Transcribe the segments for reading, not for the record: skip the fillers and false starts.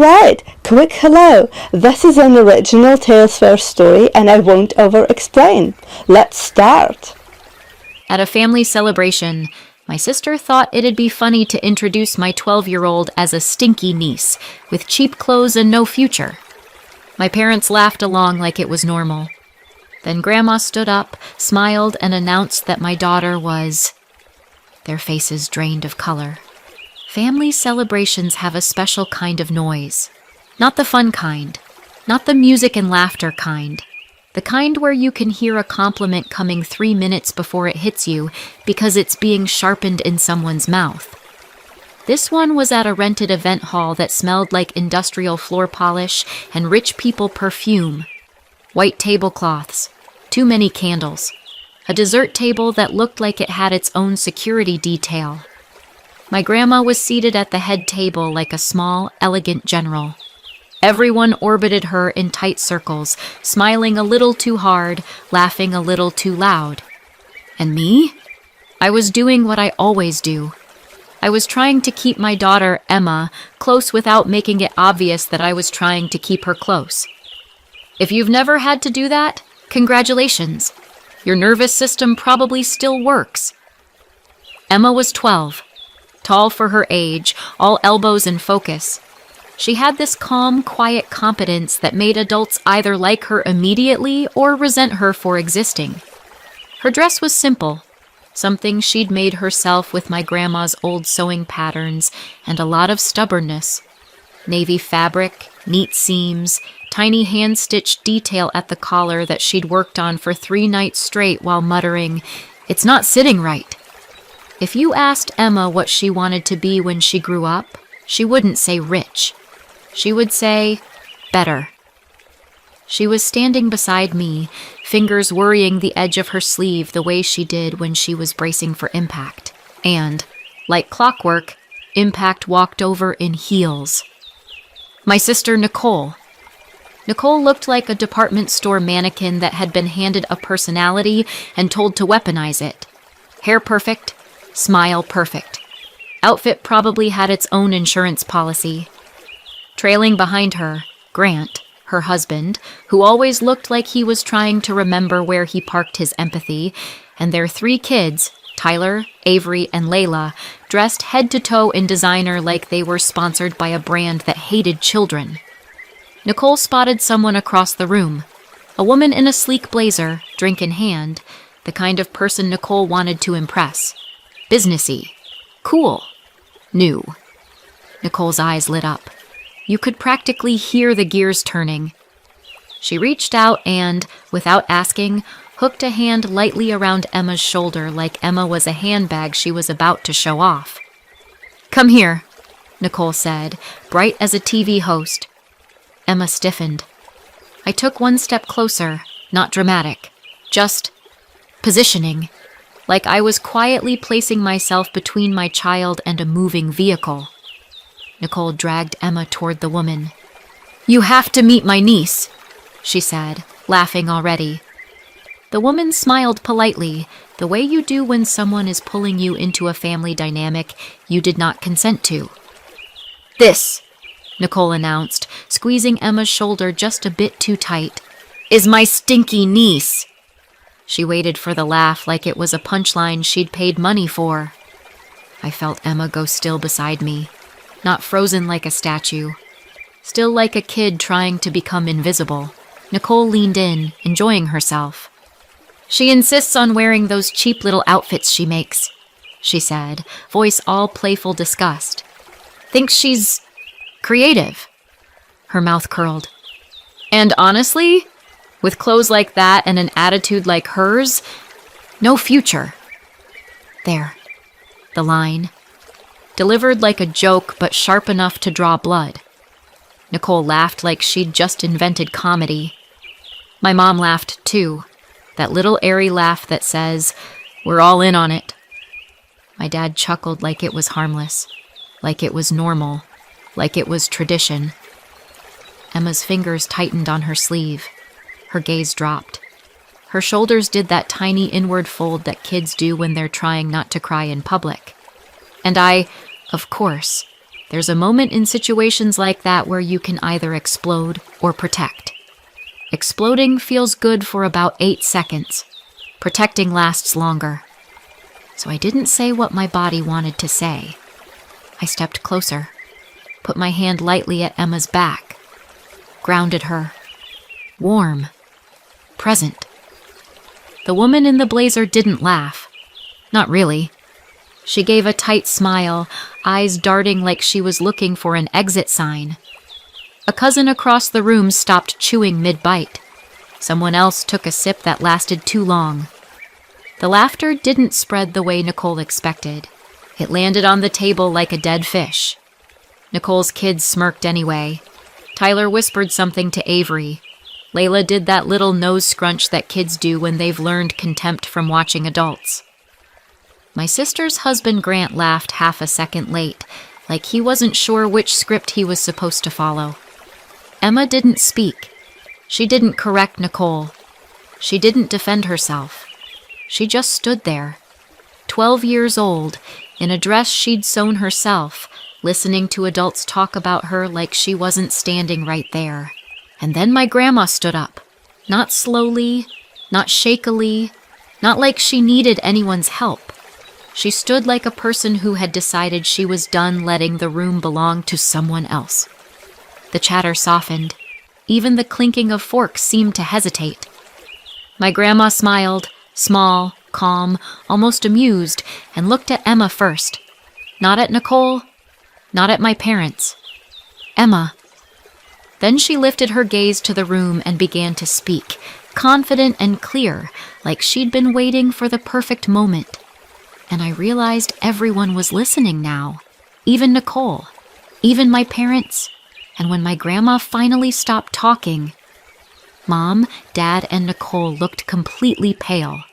Alright, quick hello. This is an original Tales First story and I won't over-explain. Let's start. At a family celebration, my sister thought it'd be funny to introduce my 12-year-old as a stinky niece, with cheap clothes and no future. My parents laughed along like it was normal. Then Grandma stood up, smiled, and announced that my daughter was... Their faces drained of color. Family celebrations have a special kind of noise. Not the fun kind. Not the music and laughter kind. The kind where you can hear a compliment coming 3 minutes before it hits you because it's being sharpened in someone's mouth. This one was at a rented event hall that smelled like industrial floor polish and rich people perfume. White tablecloths, too many candles, a dessert table that looked like it had its own security detail. My grandma was seated at the head table like a small, elegant general. Everyone orbited her in tight circles, smiling a little too hard, laughing a little too loud. And me? I was doing what I always do. I was trying to keep my daughter, Emma, close without making it obvious that I was trying to keep her close. If you've never had to do that, congratulations. Your nervous system probably still works. Emma was 12, tall for her age, all elbows in focus. She had this calm, quiet competence that made adults either like her immediately or resent her for existing. Her dress was simple, something she'd made herself with my grandma's old sewing patterns and a lot of stubbornness. Navy fabric, neat seams, tiny hand-stitched detail at the collar that she'd worked on for 3 nights straight while muttering, "It's not sitting right." If you asked Emma what she wanted to be when she grew up, she wouldn't say rich. She would say, better. She was standing beside me, fingers worrying the edge of her sleeve the way she did when she was bracing for impact. And, like clockwork, impact walked over in heels. My sister, Nicole. Nicole looked like a department store mannequin that had been handed a personality and told to weaponize it. Hair perfect, smile perfect. Outfit probably had its own insurance policy. Trailing behind her, Grant, her husband, who always looked like he was trying to remember where he parked his empathy, and their 3 kids, Tyler, Avery, and Layla, dressed head to toe in designer like they were sponsored by a brand that hated children. Nicole spotted someone across the room, a woman in a sleek blazer, drink in hand, the kind of person Nicole wanted to impress. Businessy. Cool. New. Nicole's eyes lit up. You could practically hear the gears turning. She reached out and, without asking, hooked a hand lightly around Emma's shoulder like Emma was a handbag she was about to show off. "Come here," Nicole said, bright as a TV host. Emma stiffened. I took 1 step closer, not dramatic, just positioning, like I was quietly placing myself between my child and a moving vehicle. Nicole dragged Emma toward the woman. "You have to meet my niece," she said, laughing already. The woman smiled politely, the way you do when someone is pulling you into a family dynamic you did not consent to. "This," Nicole announced, squeezing Emma's shoulder just a bit too tight, "is my stinky niece." She waited for the laugh like it was a punchline she'd paid money for. I felt Emma go still beside me, not frozen like a statue, still like a kid trying to become invisible. Nicole leaned in, enjoying herself. "She insists on wearing those cheap little outfits she makes," she said, voice all playful disgust. "Thinks she's creative." Her mouth curled. "And honestly, with clothes like that and an attitude like hers, no future." There. The line. Delivered like a joke, but sharp enough to draw blood. Nicole laughed like she'd just invented comedy. My mom laughed, too. That little airy laugh that says, "We're all in on it." My dad chuckled like it was harmless, like it was normal, like it was tradition. Emma's fingers tightened on her sleeve. Her gaze dropped. Her shoulders did that tiny inward fold that kids do when they're trying not to cry in public. And I, of course, There's a moment in situations like that where you can either explode or protect. Exploding feels good for about 8 seconds. Protecting lasts longer. So I didn't say what my body wanted to say. I stepped closer, put my hand lightly at Emma's back, grounded her. Warm. Present. The woman in the blazer didn't laugh. Not really. She gave a tight smile, eyes darting like she was looking for an exit sign. A cousin across the room stopped chewing mid-bite. Someone else took a sip that lasted too long. The laughter didn't spread the way Nicole expected. It landed on the table like a dead fish. Nicole's kids smirked anyway. Tyler whispered something to Avery. Layla did that little nose scrunch that kids do when they've learned contempt from watching adults. My sister's husband Grant laughed half a second late, like he wasn't sure which script he was supposed to follow. Emma didn't speak. She didn't correct Nicole. She didn't defend herself. She just stood there, 12 years old, in a dress she'd sewn herself, listening to adults talk about her like she wasn't standing right there. And then my grandma stood up, not slowly, not shakily, not like she needed anyone's help. She stood like a person who had decided she was done letting the room belong to someone else. The chatter softened. Even the clinking of forks seemed to hesitate. My grandma smiled, small, calm, almost amused, and looked at Emma first. Not at Nicole, not at my parents. Emma. Then she lifted her gaze to the room and began to speak, confident and clear, like she'd been waiting for the perfect moment. And I realized everyone was listening now, even Nicole, even my parents. And when my grandma finally stopped talking, Mom, Dad, and Nicole looked completely pale.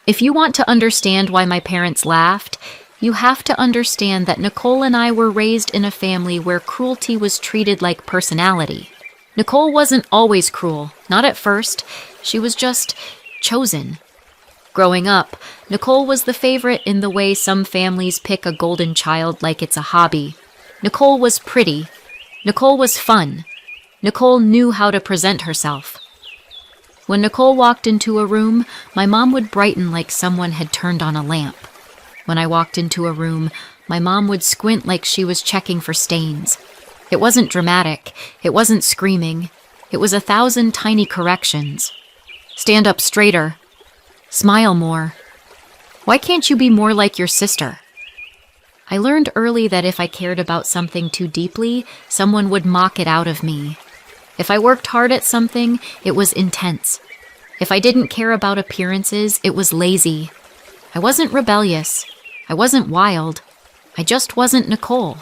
If you want to understand why my parents laughed, you have to understand that Nicole and I were raised in a family where cruelty was treated like personality. Nicole wasn't always cruel, not at first. She was just chosen. Growing up, Nicole was the favorite in the way some families pick a golden child like it's a hobby. Nicole was pretty. Nicole was fun. Nicole knew how to present herself. When Nicole walked into a room, my mom would brighten like someone had turned on a lamp. When I walked into a room, my mom would squint like she was checking for stains. It wasn't dramatic. It wasn't screaming. It was 1,000 tiny corrections. Stand up straighter. Smile more. Why can't you be more like your sister? I learned early that if I cared about something too deeply, someone would mock it out of me. If I worked hard at something, it was intense. If I didn't care about appearances, it was lazy. I wasn't rebellious. I wasn't wild. I just wasn't Nicole.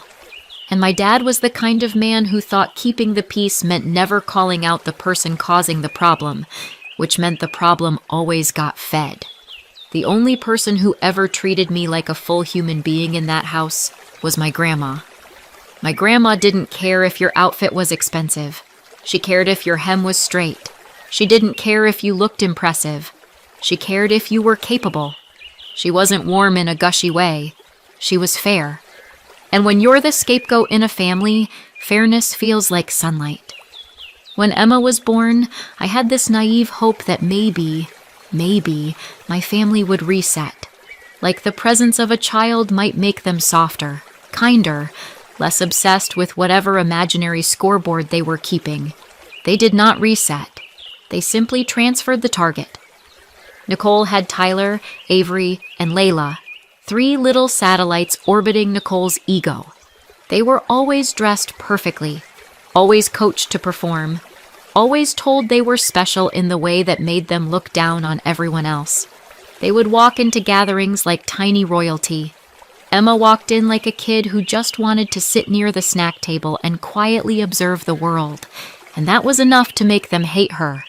And my dad was the kind of man who thought keeping the peace meant never calling out the person causing the problem, which meant the problem always got fed. The only person who ever treated me like a full human being in that house was my grandma. My grandma didn't care if your outfit was expensive. She cared if your hem was straight. She didn't care if you looked impressive. She cared if you were capable. She wasn't warm in a gushy way. She was fair. And when you're the scapegoat in a family, fairness feels like sunlight. When Emma was born, I had this naive hope that maybe, my family would reset. Like the presence of a child might make them softer, kinder, less obsessed with whatever imaginary scoreboard they were keeping. They did not reset. They simply transferred the target. Nicole had Tyler, Avery, and Layla, 3 little satellites orbiting Nicole's ego. They were always dressed perfectly, always coached to perform, always told they were special in the way that made them look down on everyone else. They would walk into gatherings like tiny royalty. Emma walked in like a kid who just wanted to sit near the snack table and quietly observe the world, and that was enough to make them hate her.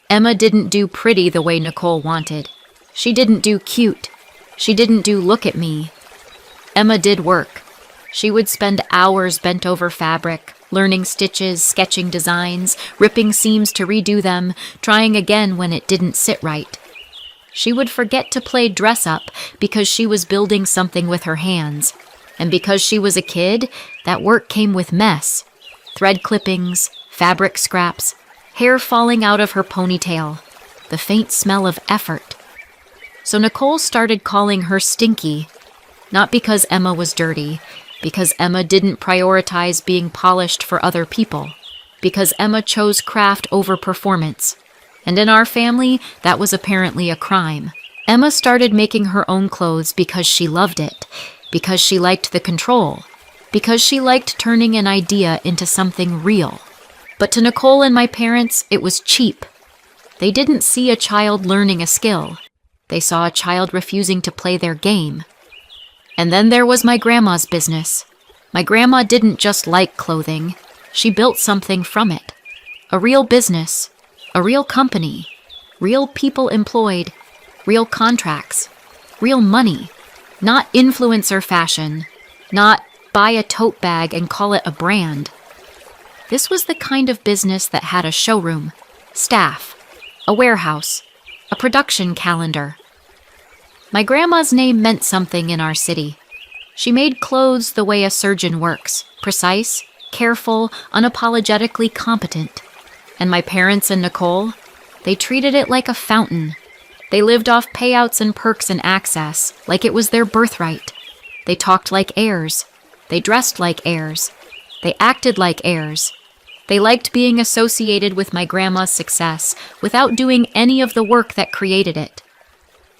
Emma didn't do pretty the way Nicole wanted. She didn't do cute. She didn't do look at me. Emma did work. She would spend hours bent over fabric, learning stitches, sketching designs, ripping seams to redo them, trying again when it didn't sit right. She would forget to play dress up because she was building something with her hands. And because she was a kid, that work came with mess. Thread clippings, fabric scraps, hair falling out of her ponytail, the faint smell of effort. So Nicole started calling her Stinky, not because Emma was dirty, because Emma didn't prioritize being polished for other people, because Emma chose craft over performance. And in our family, that was apparently a crime. Emma started making her own clothes because she loved it, because she liked the control, because she liked turning an idea into something real. But to Nicole and my parents, it was cheap. They didn't see a child learning a skill. They saw a child refusing to play their game. And then there was my grandma's business. My grandma didn't just like clothing. She built something from it. A real business, a real company, real people employed, real contracts, real money, not influencer fashion, not buy a tote bag and call it a brand. This was the kind of business that had a showroom, staff, a warehouse, a production calendar. My grandma's name meant something in our city. She made clothes the way a surgeon works, precise, careful, unapologetically competent. And my parents and Nicole, they treated it like a fountain. They lived off payouts and perks and access, like it was their birthright. They talked like heirs. They dressed like heirs. They acted like heirs. They liked being associated with my grandma's success without doing any of the work that created it.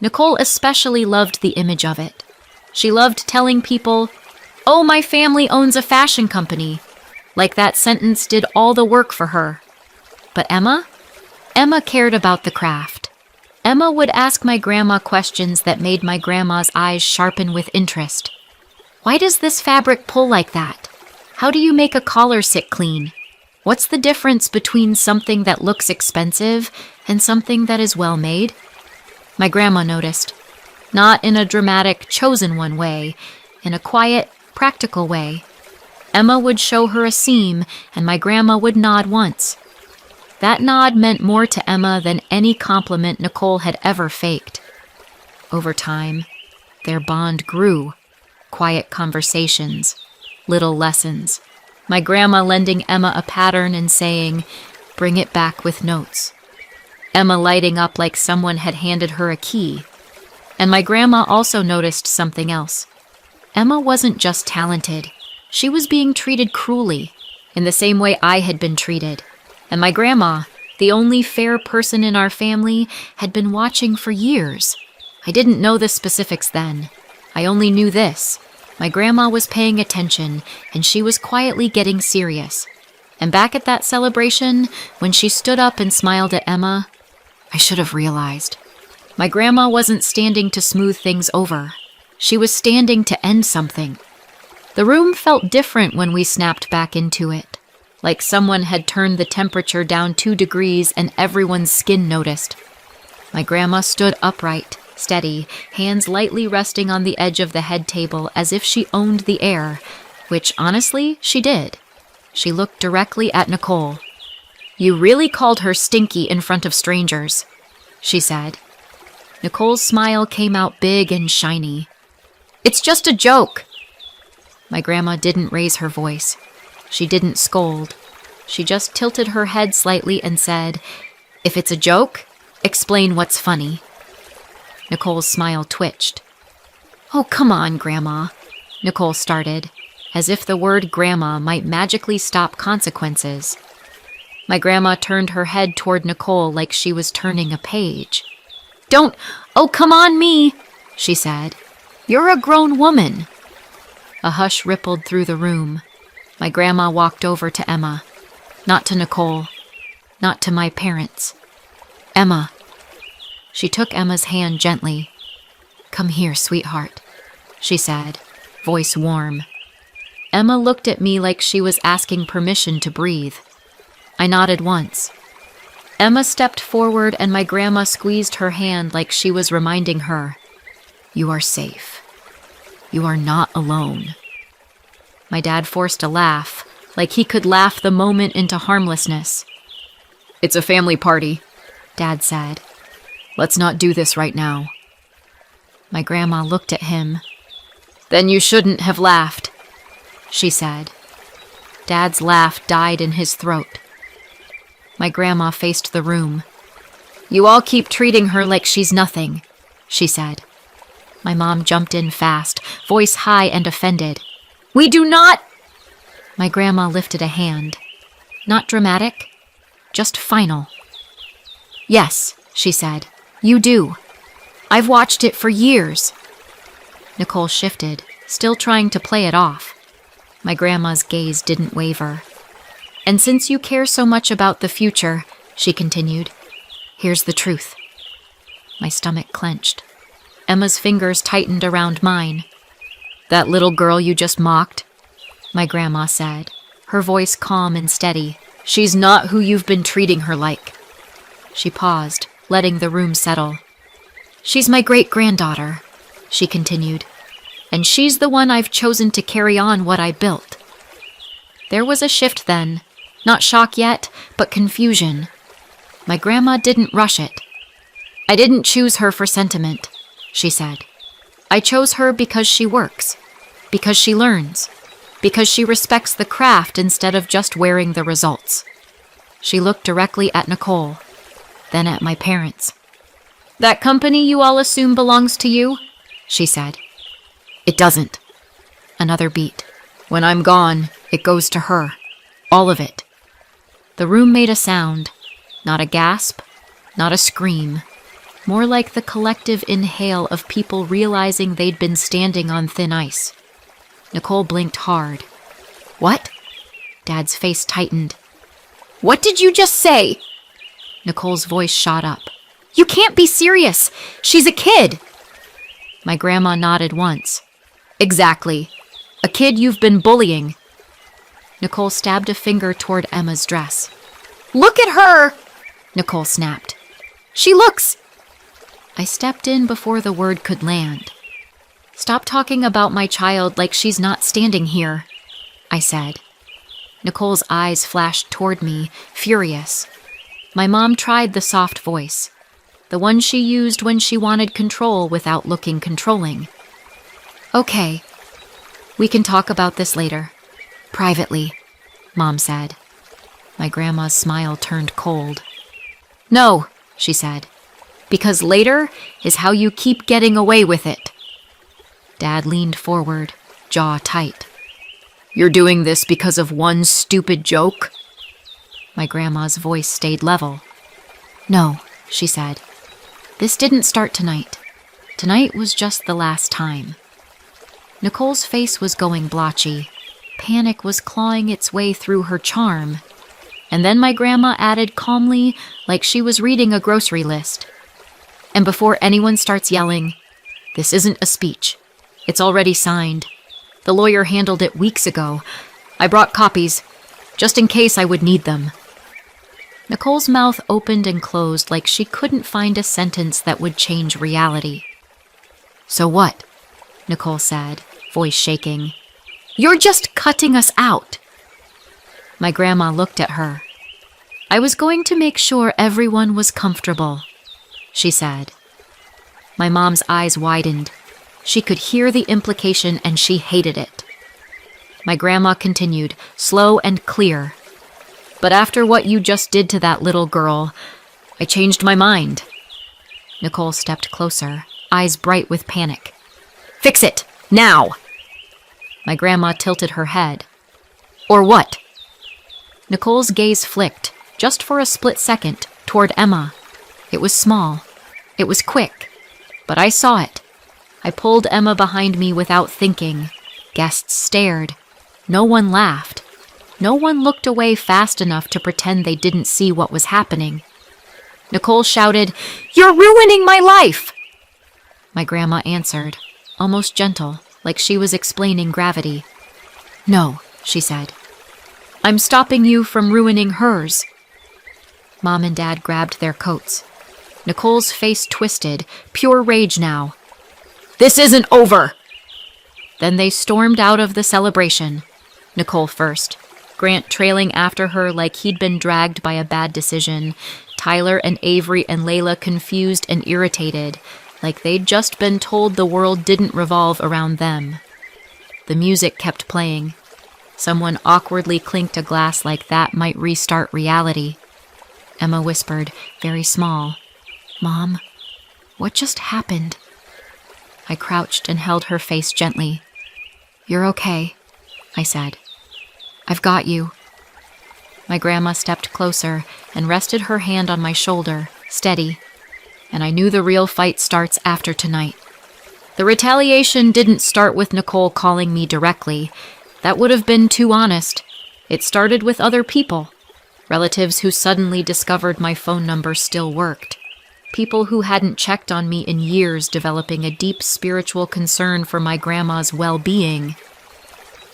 Nicole especially loved the image of it. She loved telling people, "Oh, my family owns a fashion company," like that sentence did all the work for her. But Emma cared about the craft. Emma would ask my grandma questions that made my grandma's eyes sharpen with interest. Why does this fabric pull like that? How do you make a collar sit clean? What's the difference between something that looks expensive and something that is well made? My grandma noticed. Not in a dramatic, chosen one way, in a quiet, practical way. Emma would show her a seam, and my grandma would nod once. That nod meant more to Emma than any compliment Nicole had ever faked. Over time, their bond grew. Quiet conversations, little lessons. My grandma lending Emma a pattern and saying, "Bring it back with notes." Emma lighting up like someone had handed her a key. And my grandma also noticed something else. Emma wasn't just talented. She was being treated cruelly, in the same way I had been treated. And my grandma, the only fair person in our family, had been watching for years. I didn't know the specifics then. I only knew this. My grandma was paying attention, and she was quietly getting serious. And back at that celebration, when she stood up and smiled at Emma, I should have realized. My grandma wasn't standing to smooth things over. She was standing to end something. The room felt different when we snapped back into it, like someone had turned the temperature down 2 degrees and everyone's skin noticed. My grandma stood upright, steady, hands lightly resting on the edge of the head table as if she owned the air, which honestly, she did. She looked directly at Nicole. "You really called her Stinky in front of strangers," she said. Nicole's smile came out big and shiny. "It's just a joke." My grandma didn't raise her voice. She didn't scold. She just tilted her head slightly and said, "If it's a joke, explain what's funny." Nicole's smile twitched. "Oh, come on, Grandma," Nicole started, as if the word grandma might magically stop consequences. My grandma turned her head toward Nicole like she was turning a page. "Oh, come on me," she said. "You're a grown woman." A hush rippled through the room. My grandma walked over to Emma, not to Nicole, not to my parents. "Emma." She took Emma's hand gently. "Come here, sweetheart," she said, voice warm. Emma looked at me like she was asking permission to breathe. I nodded once. Emma stepped forward and my grandma squeezed her hand like she was reminding her, "You are safe. You are not alone." My dad forced a laugh, like he could laugh the moment into harmlessness. "It's a family party," Dad said. "Let's not do this right now." My grandma looked at him. Then you shouldn't have laughed, she said. Dad's laugh died in his throat. My grandma faced the room. You all keep treating her like she's nothing, she said. My mom jumped in fast, voice high and offended. We do not! My grandma lifted a hand. Not dramatic, just final. Yes, she said, you do. I've watched it for years. Nicole shifted, still trying to play it off. My grandma's gaze didn't waver. And since you care so much about the future, she continued, here's the truth. My stomach clenched. Emma's fingers tightened around mine. That little girl you just mocked, my grandma said, her voice calm and steady. She's not who you've been treating her like. She paused, letting the room settle. She's my great-granddaughter, she continued, and she's the one I've chosen to carry on what I built. There was a shift then, not shock yet, but confusion. My grandma didn't rush it. I didn't choose her for sentiment, she said. I chose her because she works, because she learns, because she respects the craft instead of just wearing the results. She looked directly at Nicole, then at my parents. That company you all assume belongs to you? She said. It doesn't. Another beat. When I'm gone, it goes to her. All of it. The room made a sound. Not a gasp, not a scream. More like the collective inhale of people realizing they'd been standing on thin ice. Nicole blinked hard. What? Dad's face tightened. What did you just say? Nicole's voice shot up. You can't be serious. She's a kid. My grandma nodded once. Exactly. A kid you've been bullying. Nicole stabbed a finger toward Emma's dress. Look at her! Nicole snapped. She looks... I stepped in before the word could land. Stop talking about my child like she's not standing here, I said. Nicole's eyes flashed toward me, furious. My mom tried the soft voice, the one she used when she wanted control without looking controlling. Okay, we can talk about this later. Privately, Mom said. My grandma's smile turned cold. No, she said, because later is how you keep getting away with it. Dad leaned forward, jaw tight. You're doing this because of one stupid joke? My grandma's voice stayed level. No, she said. This didn't start tonight. Tonight was just the last time. Nicole's face was going blotchy. Panic was clawing its way through her charm. And then my grandma added calmly, like she was reading a grocery list. And before anyone starts yelling, this isn't a speech. It's already signed. The lawyer handled it weeks ago. I brought copies, just in case I would need them. Nicole's mouth opened and closed like she couldn't find a sentence that would change reality. So what? Nicole said, voice shaking. You're just cutting us out. My grandma looked at her. I was going to make sure everyone was comfortable, she said. My mom's eyes widened. She could hear the implication and she hated it. My grandma continued, slow and clear. But after what you just did to that little girl, I changed my mind. Nicole stepped closer, eyes bright with panic. Fix it, now! My grandma tilted her head. Or what? Nicole's gaze flicked, just for a split second, toward Emma. It was small. It was quick. But I saw it. I pulled Emma behind me without thinking. Guests stared. No one laughed. No one looked away fast enough to pretend they didn't see what was happening. Nicole shouted, You're ruining my life! My grandma answered, almost gentle, like she was explaining gravity. No, she said. I'm stopping you from ruining hers. Mom and Dad grabbed their coats. Nicole's face twisted, pure rage now. This isn't over! Then they stormed out of the celebration. Nicole first, Grant trailing after her like he'd been dragged by a bad decision, Tyler and Avery and Layla confused and irritated, like they'd just been told the world didn't revolve around them. the music kept playing. Someone awkwardly clinked a glass like that might restart reality. Emma whispered, very small, "Mom, what just happened?" I crouched and held her face gently. "You're okay," I said. "I've got you." My grandma stepped closer and rested her hand on my shoulder, steady, and I knew the real fight starts after tonight. The retaliation didn't start with Nicole calling me directly. That would have been too honest. It started with other people. Relatives who suddenly discovered my phone number still worked. People who hadn't checked on me in years, developing a deep spiritual concern for my grandma's well-being.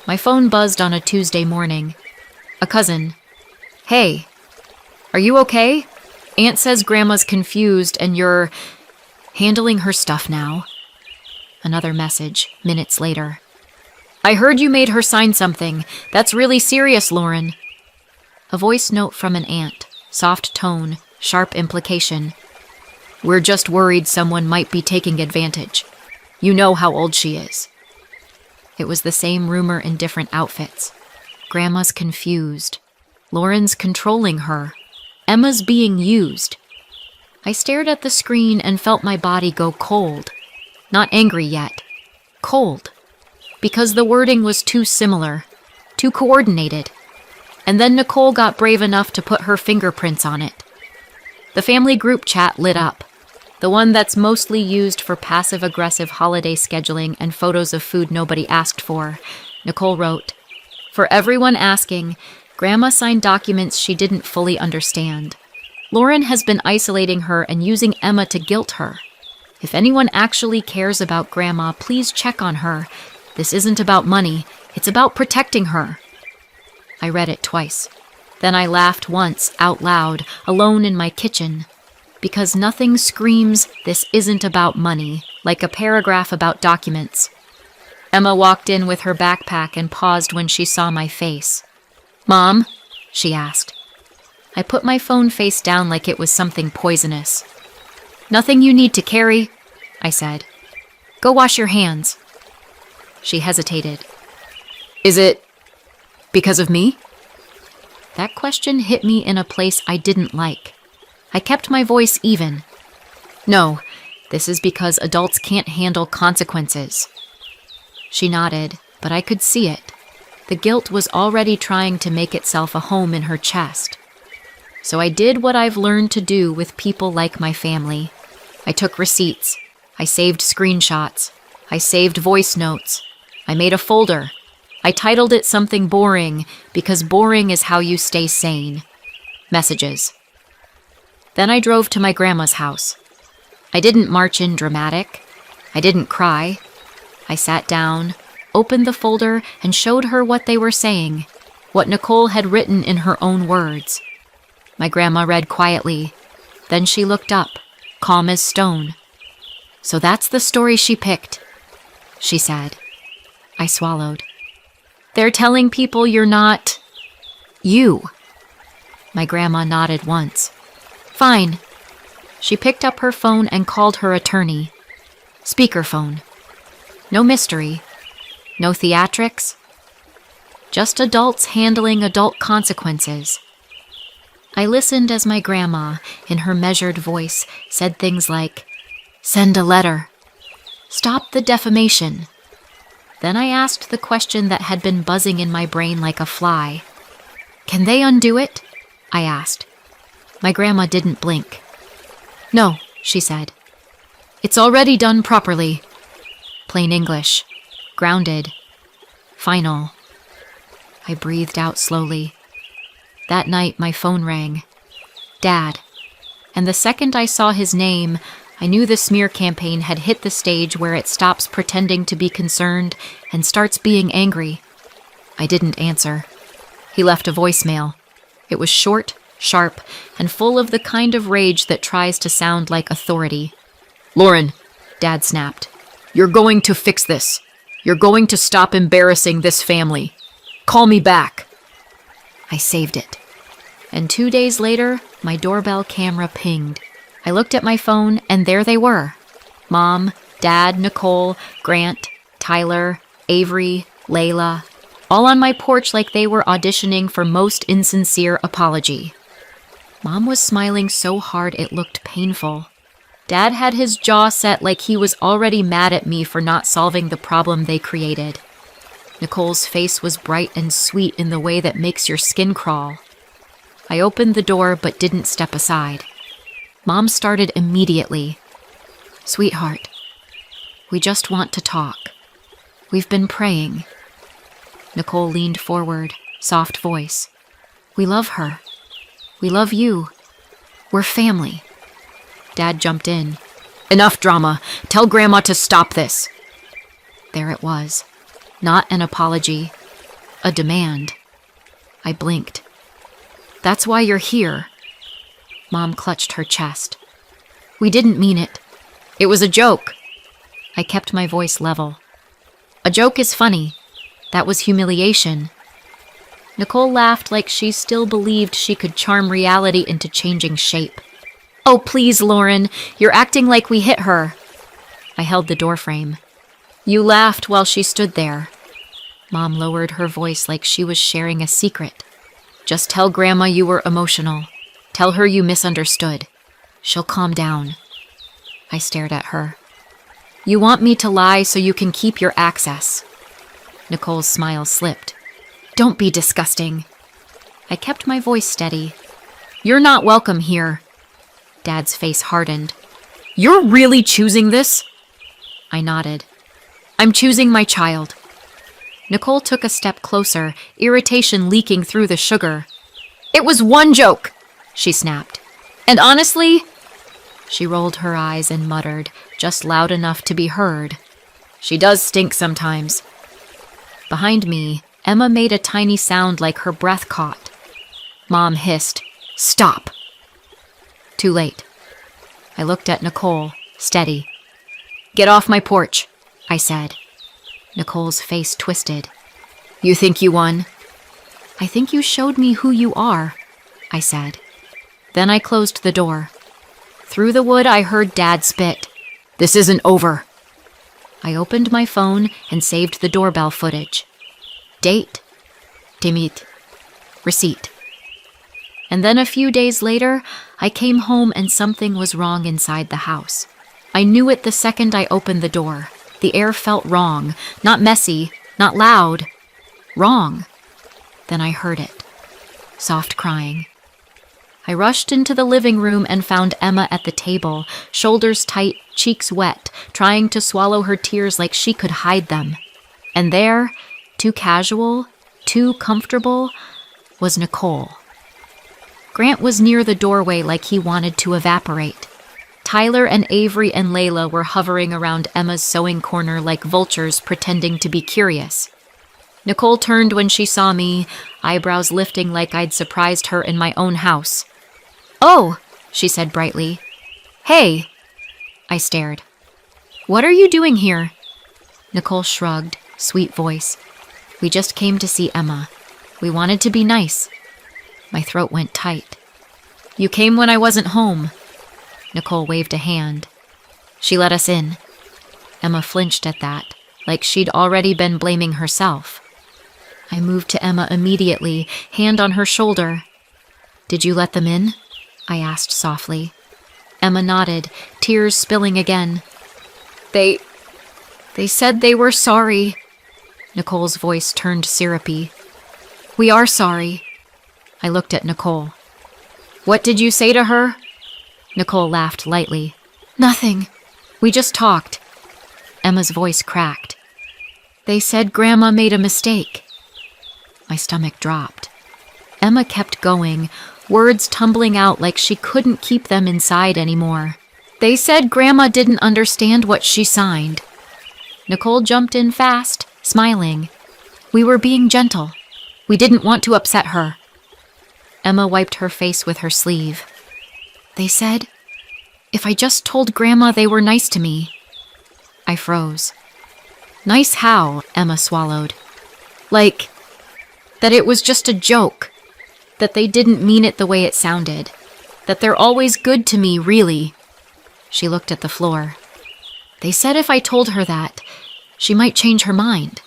My phone buzzed on a Tuesday morning. A cousin. "Hey, are you okay? Aunt says Grandma's confused and you're handling her stuff now." Another message, minutes later. "I heard you made her sign something. That's really serious, Lauren." A voice note from an aunt, soft tone, sharp implication. "We're just worried someone might be taking advantage. You know how old she is." It was the same rumor in different outfits. Grandma's confused. Lauren's controlling her. Emma's being used. I stared at the screen and felt my body go cold. Not angry yet. Cold. Because the wording was too similar, too coordinated. And then Nicole got brave enough to put her fingerprints on it. The family group chat lit up. The one that's mostly used for passive-aggressive holiday scheduling and photos of food nobody asked for. Nicole wrote, "For everyone asking, Grandma signed documents she didn't fully understand. Lauren has been isolating her and using Emma to guilt her. If anyone actually cares about Grandma, please check on her. This isn't about money, it's about protecting her." I read it twice. Then I laughed once, out loud, alone in my kitchen. Because nothing screams, "This isn't about money," like a paragraph about documents. Emma walked in with her backpack and paused when she saw my face. "Mom?" she asked. I put my phone face down like it was something poisonous. "Nothing you need to carry," I said. "Go wash your hands." She hesitated. "Is it because of me?" That question hit me in a place I didn't like. I kept my voice even. "No, this is because adults can't handle consequences." She nodded, but I could see it. The guilt was already trying to make itself a home in her chest. So I did what I've learned to do with people like my family. I took receipts. I saved screenshots. I saved voice notes. I made a folder. I titled it something boring, because boring is how you stay sane. Messages. Then I drove to my grandma's house. I didn't march in dramatic. I didn't cry. I sat down, opened the folder, and showed her what they were saying, what Nicole had written in her own words. My grandma read quietly. Then she looked up, calm as stone. "So that's the story she picked," she said. I swallowed. "They're telling people you're not you." My grandma nodded once. "Fine." She picked up her phone and called her attorney. Speakerphone. No mystery. No theatrics. Just adults handling adult consequences. I listened as my grandma, in her measured voice, said things like, "Send a letter. Stop the defamation." Then I asked the question that had been buzzing in my brain like a fly. "Can they undo it?" I asked. My grandma didn't blink. "No," she said. "It's already done properly." Plain English. Grounded. Final. I breathed out slowly. That night, my phone rang. Dad. And the second I saw his name, I knew the smear campaign had hit the stage where it stops pretending to be concerned and starts being angry. I didn't answer. He left a voicemail. It was short, sharp, and full of the kind of rage that tries to sound like authority. "Lauren," Dad snapped, "you're going to fix this. You're going to stop embarrassing this family. Call me back." I saved it. And 2 days later, my doorbell camera pinged. I looked at my phone, and there they were. Mom, Dad, Nicole, Grant, Tyler, Avery, Layla, all on my porch like they were auditioning for most insincere apology. Mom was smiling so hard it looked painful. Dad had his jaw set like he was already mad at me for not solving the problem they created. Nicole's face was bright and sweet in the way that makes your skin crawl. I opened the door but didn't step aside. Mom started immediately. "Sweetheart, we just want to talk. We've been praying." Nicole leaned forward, soft voice. "We love her. We love you. We're family." Dad jumped in. "Enough drama. Tell Grandma to stop this." There it was. Not an apology. A demand. I blinked. "That's why you're here." Mom clutched her chest. "We didn't mean it. It was a joke." I kept my voice level. "A joke is funny. That was humiliation." Nicole laughed like she still believed she could charm reality into changing shape. "Oh, please, Lauren, you're acting like we hit her." I held the doorframe. "You laughed while she stood there." Mom lowered her voice like she was sharing a secret. "Just tell Grandma you were emotional. Tell her you misunderstood. She'll calm down." I stared at her. "You want me to lie so you can keep your access." Nicole's smile slipped. "Don't be disgusting." I kept my voice steady. "You're not welcome here." Dad's face hardened. "You're really choosing this?" I nodded. "I'm choosing my child." Nicole took a step closer, irritation leaking through the sugar. "It was one joke," she snapped. "And honestly..." She rolled her eyes and muttered, just loud enough to be heard. "She does stink sometimes." Behind me, Emma made a tiny sound like her breath caught. Mom hissed, "Stop." Too late. I looked at Nicole, steady. "Get off my porch," I said. Nicole's face twisted. "You think you won?" "I think you showed me who you are," I said. Then I closed the door. Through the wood, I heard Dad spit. "This isn't over." I opened my phone and saved the doorbell footage. Date, Timit, receipt. And then a few days later, I came home and something was wrong inside the house. I knew it the second I opened the door. The air felt wrong, not messy, not loud. Wrong. Then I heard it. Soft crying. I rushed into the living room and found Emma at the table, shoulders tight, cheeks wet, trying to swallow her tears like she could hide them. And there, too casual, too comfortable, was Nicole. Grant was near the doorway like he wanted to evaporate. Tyler and Avery and Layla were hovering around Emma's sewing corner like vultures pretending to be curious. Nicole turned when she saw me, eyebrows lifting like I'd surprised her in my own house. "Oh," she said brightly. "Hey." I stared. "What are you doing here?" Nicole shrugged, sweet voice. "We just came to see Emma. We wanted to be nice." My throat went tight. "You came when I wasn't home." Nicole waved a hand. She let us in. Emma flinched at that, like she'd already been blaming herself. I moved to Emma immediately, hand on her shoulder. "Did you let them in?" I asked softly. Emma nodded, tears spilling again. They said they were sorry." Nicole's voice turned syrupy. "We are sorry." I looked at Nicole. "What did you say to her?" Nicole laughed lightly. "Nothing. We just talked." Emma's voice cracked. "They said Grandma made a mistake." My stomach dropped. Emma kept going, words tumbling out like she couldn't keep them inside anymore. "They said Grandma didn't understand what she signed." Nicole jumped in fast, smiling. "We were being gentle. We didn't want to upset her." Emma wiped her face with her sleeve. "They said, if I just told Grandma they were nice to me." I froze. "Nice how?" Emma swallowed. "Like, that it was just a joke. That they didn't mean it the way it sounded. That they're always good to me, really." She looked at the floor. "They said if I told her that, she might change her mind."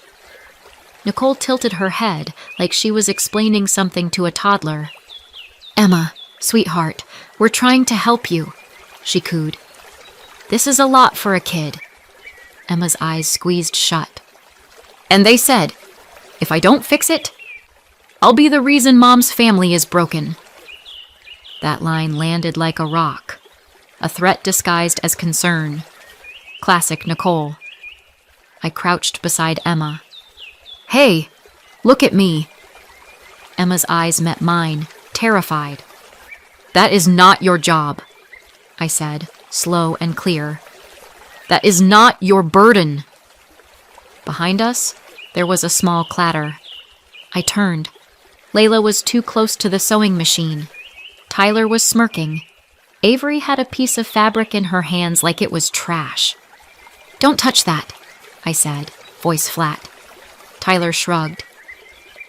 Nicole tilted her head like she was explaining something to a toddler. "Emma, sweetheart, we're trying to help you," she cooed. "This is a lot for a kid." Emma's eyes squeezed shut. "And they said, if I don't fix it, I'll be the reason Mom's family is broken." That line landed like a rock, a threat disguised as concern. Classic Nicole. I crouched beside Emma. "Hey, look at me." Emma's eyes met mine, terrified. "That is not your job," I said, slow and clear. "That is not your burden." Behind us, there was a small clatter. I turned. Layla was too close to the sewing machine. Tyler was smirking. Avery had a piece of fabric in her hands like it was trash. "Don't touch that," I said, voice flat. Tyler shrugged.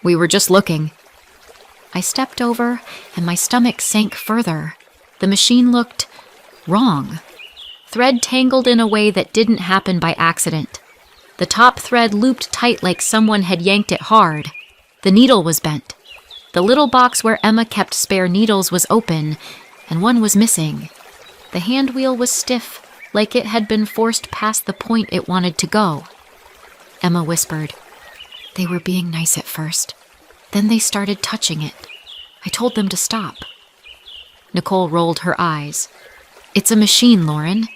"We were just looking." I stepped over, and my stomach sank further. The machine looked wrong. Thread tangled in a way that didn't happen by accident. The top thread looped tight like someone had yanked it hard. The needle was bent. The little box where Emma kept spare needles was open, and one was missing. The hand wheel was stiff, like it had been forced past the point it wanted to go. Emma whispered, "They were being nice at first. Then they started touching it. I told them to stop." Nicole rolled her eyes. "It's a machine, Lauren."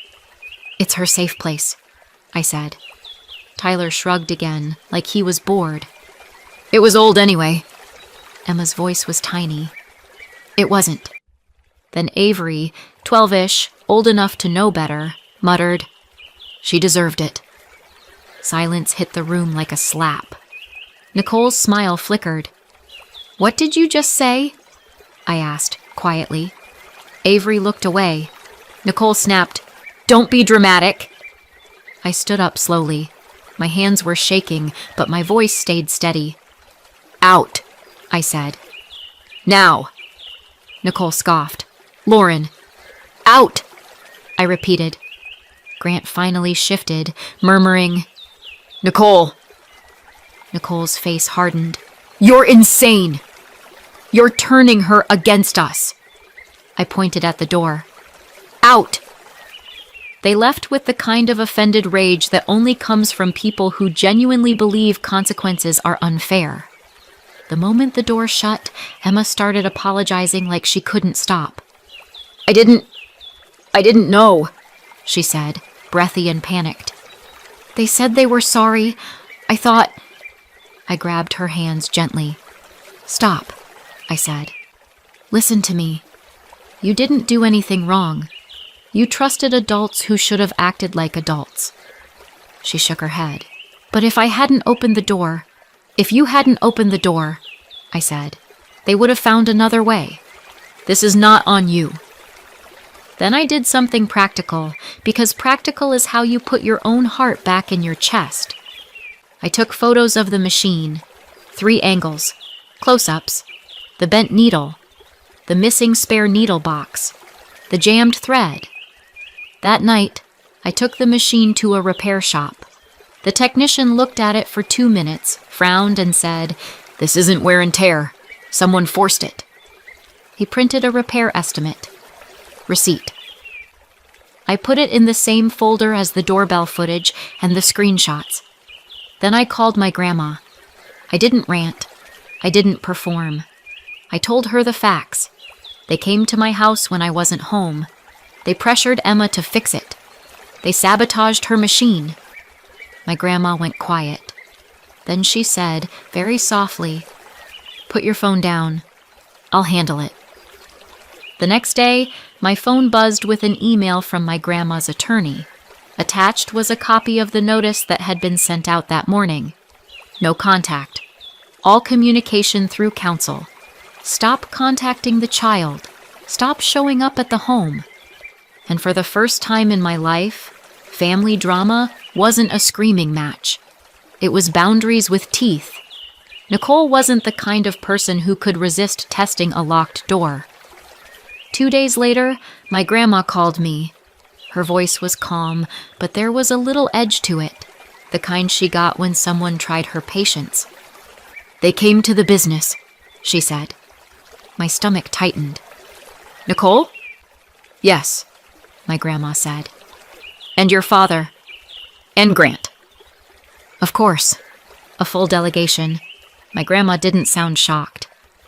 "It's her safe place," I said. Tyler shrugged again, like he was bored. "It was old anyway." Emma's voice was tiny. "It wasn't." Then Avery, 12-ish, old enough to know better, muttered, "She deserved it." Silence hit the room like a slap. Nicole's smile flickered. "What did you just say?" I asked, quietly. Avery looked away. Nicole snapped, "Don't be dramatic." I stood up slowly. My hands were shaking, but my voice stayed steady. "Out," I said. "Now." Nicole scoffed. "Lauren." "Out," I repeated. Grant finally shifted, murmuring, "Nicole." Nicole's face hardened. "You're insane. You're turning her against us." I pointed at the door. "Out." They left with the kind of offended rage that only comes from people who genuinely believe consequences are unfair. The moment the door shut, Emma started apologizing like she couldn't stop. I didn't know," she said, breathy and panicked. "They said they were sorry. I thought—" I grabbed her hands gently. "Stop," I said. "Listen to me. You didn't do anything wrong. You trusted adults who should have acted like adults." She shook her head. "But if you hadn't opened the door," I said, "they would have found another way. This is not on you." Then I did something practical, because practical is how you put your own heart back in your chest. I took photos of the machine, 3 angles, close-ups, the bent needle, the missing spare needle box, the jammed thread. That night, I took the machine to a repair shop. The technician looked at it for 2 minutes, frowned, and said, "This isn't wear and tear. Someone forced it." He printed a repair estimate. Receipt. I put it in the same folder as the doorbell footage and the screenshots. Then I called my grandma. I didn't rant. I didn't perform. I told her the facts. They came to my house when I wasn't home. They pressured Emma to fix it. They sabotaged her machine. My grandma went quiet. Then she said, very softly, "Put your phone down. I'll handle it." The next day, my phone buzzed with an email from my grandma's attorney. Attached was a copy of the notice that had been sent out that morning. No contact. All communication through counsel. Stop contacting the child. Stop showing up at the home. And for the first time in my life, family drama wasn't a screaming match. It was boundaries with teeth. Nicole wasn't the kind of person who could resist testing a locked door. 2 days later, my grandma called me. Her voice was calm, but there was a little edge to it, the kind she got when someone tried her patience. They came to the business, she said. My stomach tightened. Nicole? Yes, my grandma said. And your father? And Grant. Of course. A full delegation. My grandma didn't sound shocked.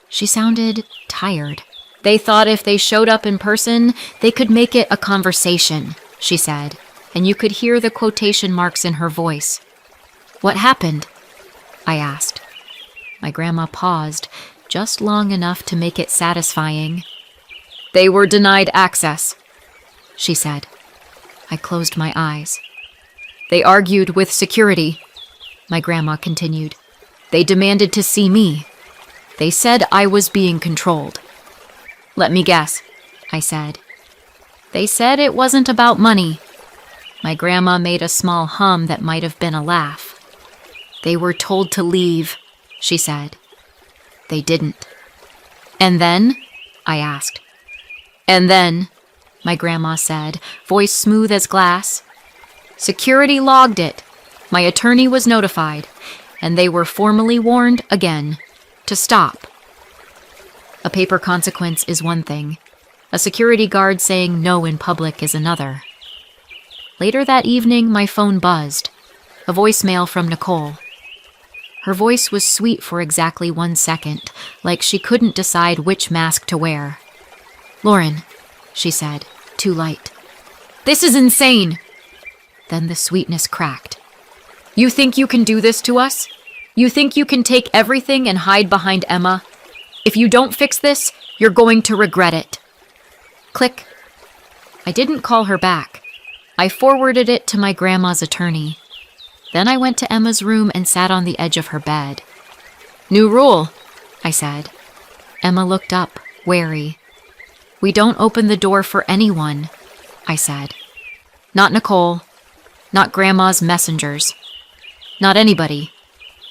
She sounded tired. They thought if they showed up in person, they could make it a conversation, she said, and you could hear the quotation marks in her voice. What happened? I asked. My grandma paused, just long enough to make it satisfying. They were denied access, she said. I closed my eyes. They argued with security, my grandma continued. They demanded to see me. They said I was being controlled. Let me guess, I said. They said it wasn't about money. My grandma made a small hum that might have been a laugh. They were told to leave, she said. They didn't. And then? I asked. And then, my grandma said, voice smooth as glass. Security logged it. My attorney was notified, and they were formally warned again to stop. A paper consequence is one thing. A security guard saying no in public is another. Later that evening, my phone buzzed. A voicemail from Nicole. Her voice was sweet for exactly 1 second, like she couldn't decide which mask to wear. Lauren, she said, too light. This is insane! Then the sweetness cracked. You think you can do this to us? You think you can take everything and hide behind Emma? If you don't fix this, you're going to regret it. Click. I didn't call her back. I forwarded it to my grandma's attorney. Then I went to Emma's room and sat on the edge of her bed. New rule, I said. Emma looked up, wary. We don't open the door for anyone, I said. Not Nicole. Not Grandma's messengers. Not anybody.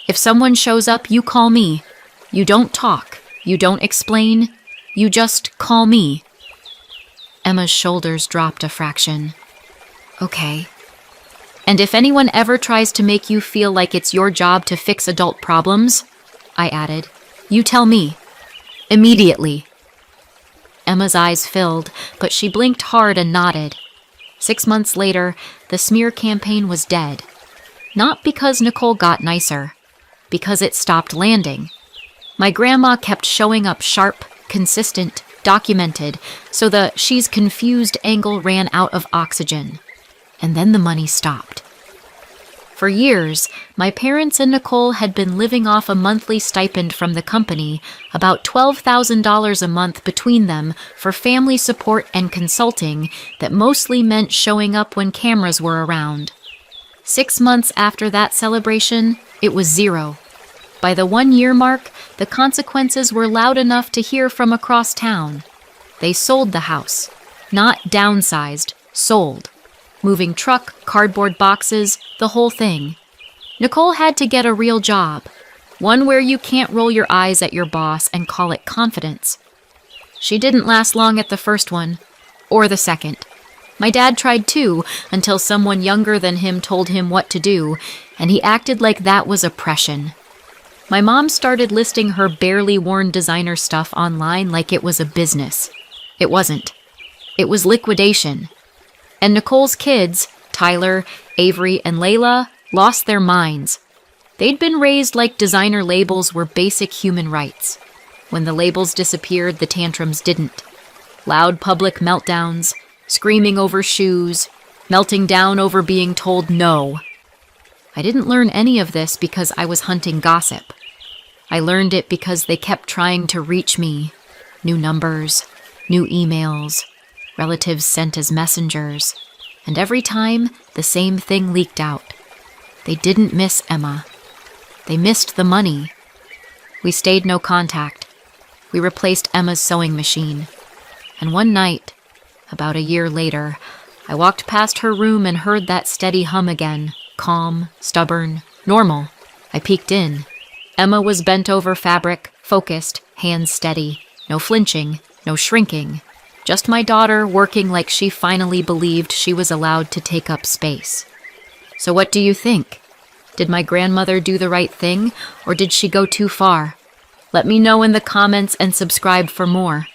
If someone shows up, you call me. You don't talk. You don't explain. You just call me. Emma's shoulders dropped a fraction. Okay. And if anyone ever tries to make you feel like it's your job to fix adult problems, I added, you tell me. Immediately. Emma's eyes filled, but she blinked hard and nodded. 6 months later, the smear campaign was dead. Not because Nicole got nicer, because it stopped landing. My grandma kept showing up sharp, consistent, documented, so the she's confused angle ran out of oxygen. And then the money stopped. For years, my parents and Nicole had been living off a monthly stipend from the company, about $12,000 a month between them for family support and consulting that mostly meant showing up when cameras were around. 6 months after that celebration, it was zero. By the 1-year mark, the consequences were loud enough to hear from across town. They sold the house. Not downsized, sold. Moving truck, cardboard boxes, the whole thing. Nicole had to get a real job. One where you can't roll your eyes at your boss and call it confidence. She didn't last long at the first one, or the second. My dad tried too, until someone younger than him told him what to do, and he acted like that was oppression. My mom started listing her barely worn designer stuff online like it was a business. It wasn't. It was liquidation. And Nicole's kids, Tyler, Avery, and Layla, lost their minds. They'd been raised like designer labels were basic human rights. When the labels disappeared, the tantrums didn't. Loud public meltdowns, screaming over shoes, melting down over being told no. I didn't learn any of this because I was hunting gossip. I learned it because they kept trying to reach me. New numbers, new emails, relatives sent as messengers. And every time, the same thing leaked out. They didn't miss Emma. They missed the money. We stayed no contact. We replaced Emma's sewing machine. And one night, about a year later, I walked past her room and heard that steady hum again. Calm, stubborn, normal. I peeked in. Emma was bent over fabric, focused, hands steady. No flinching, no shrinking. Just my daughter working like she finally believed she was allowed to take up space. So what do you think? Did my grandmother do the right thing, or did she go too far? Let me know in the comments and subscribe for more.